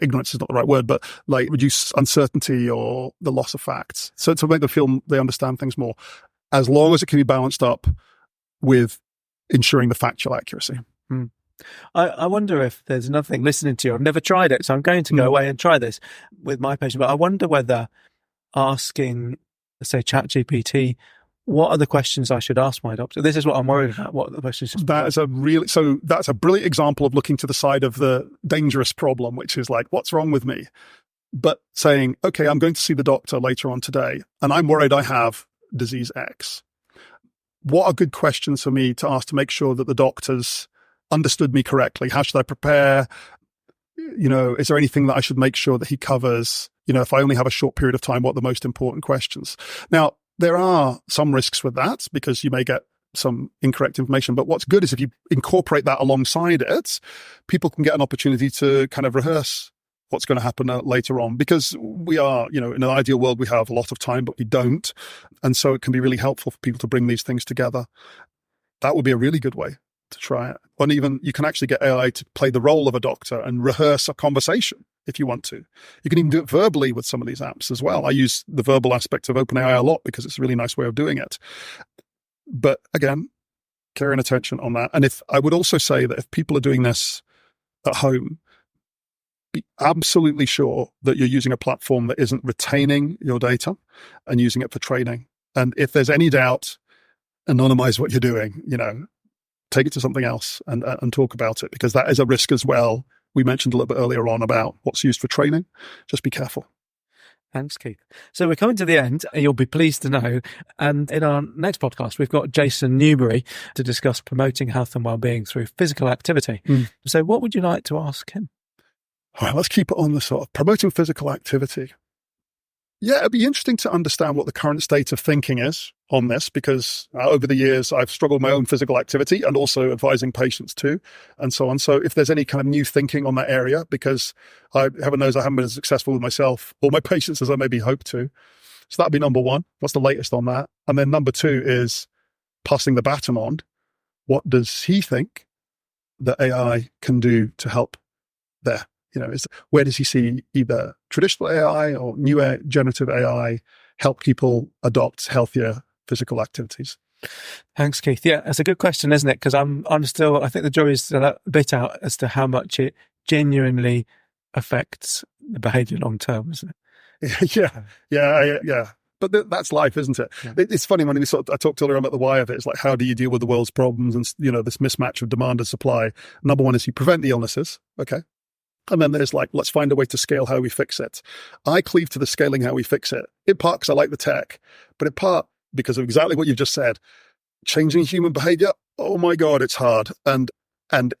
ignorance is not the right word, but like reduce uncertainty or the loss of facts. So to make them feel they understand things more, as long as it can be balanced up with ensuring the factual accuracy. I wonder if there's another thing, listening to you, I've never tried it, so I'm going to go away and try this with my patient, but I wonder whether asking, say, ChatGPT, what are the questions I should ask my doctor? This is what I'm worried about. What are the questions? That's a brilliant example of looking to the side of the dangerous problem, which is like, what's wrong with me? But saying, okay, I'm going to see the doctor later on today, and I'm worried I have disease X. What are good questions for me to ask to make sure that the doctor's understood me correctly? How should I prepare? Is there anything that I should make sure that he covers? If I only have a short period of time, what are the most important questions? Now, there are some risks with that because you may get some incorrect information. But what's good is if you incorporate that alongside it, people can get an opportunity to kind of rehearse what's going to happen later on, because we are, in an ideal world, we have a lot of time, but we don't. And so it can be really helpful for people to bring these things together. That would be a really good way to try it. And even you can actually get AI to play the role of a doctor and rehearse a conversation if you want to. You can even do it verbally with some of these apps as well. I use the verbal aspect of OpenAI a lot because it's a really nice way of doing it. But again, care and attention on that. And I would also say that if people are doing this at home, be absolutely sure that you're using a platform that isn't retaining your data and using it for training. And if there's any doubt, anonymize what you're doing, take it to something else and talk about it, because that is a risk as well. We mentioned a little bit earlier on about what's used for training. Just be careful. Thanks, Keith. So we're coming to the end. You'll be pleased to know. And in our next podcast, we've got Jason Newbery to discuss promoting health and wellbeing through physical activity. So what would you like to ask him? All right, let's keep it on the sort of promoting physical activity. Yeah, it'd be interesting to understand what the current state of thinking is on this, because over the years, I've struggled with my own physical activity and also advising patients too, and so on. So if there's any kind of new thinking on that area, because heaven knows I haven't been as successful with myself or my patients as I maybe hoped to. So that'd be number one. What's the latest on that? And then number two is passing the baton on. What does he think that AI can do to help there? Where does he see either traditional AI or new generative AI help people adopt healthier physical activities? Thanks, Keith. Yeah, that's a good question, isn't it? Because I'm still, I think the jury's still a bit out as to how much it genuinely affects the behaviour long term, isn't it? Yeah. But that's life, isn't it? Yeah. It's funny when I talked earlier about the why of it. It's like, how do you deal with the world's problems and this mismatch of demand and supply? Number one is you prevent the illnesses. Okay. And then there's let's find a way to scale how we fix it. I cleave to the scaling how we fix it. In part because I like the tech, but in part because of exactly what you've just said. Changing human behavior, oh my God, it's hard. And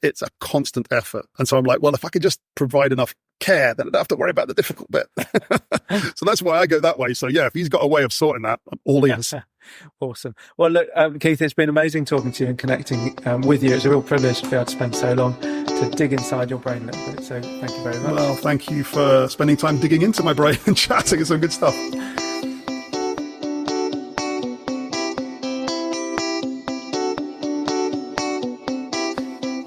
it's a constant effort. And so I'm like, well, if I could just provide enough care, then I don't have to worry about the difficult bit. So that's why I go that way. So yeah, if he's got a way of sorting that, I'm all ears. Awesome. Well, look, Keith, it's been amazing talking to you and connecting with you. It's a real privilege to be able to spend so long to dig inside your brain a little bit. So thank you very much. Well, thank you for spending time digging into my brain and chatting. It's some good stuff.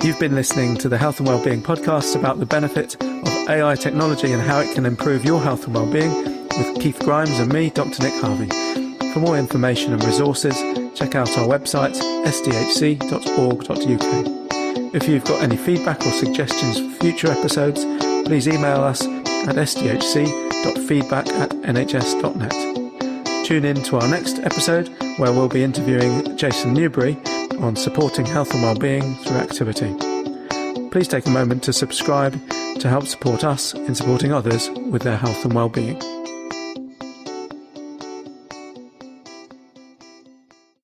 You've been listening to the Health and Wellbeing podcast about the benefit of AI technology and how it can improve your health and wellbeing with Keith Grimes and me, Dr Nick Harvey. For more information and resources, check out our website, sdhc.org.uk. If you've got any feedback or suggestions for future episodes, please email us at sdhc.feedback@nhs.net. Tune in to our next episode, where we'll be interviewing Jason Newbery on supporting health and wellbeing through activity. Please take a moment to subscribe to help support us in supporting others with their health and wellbeing.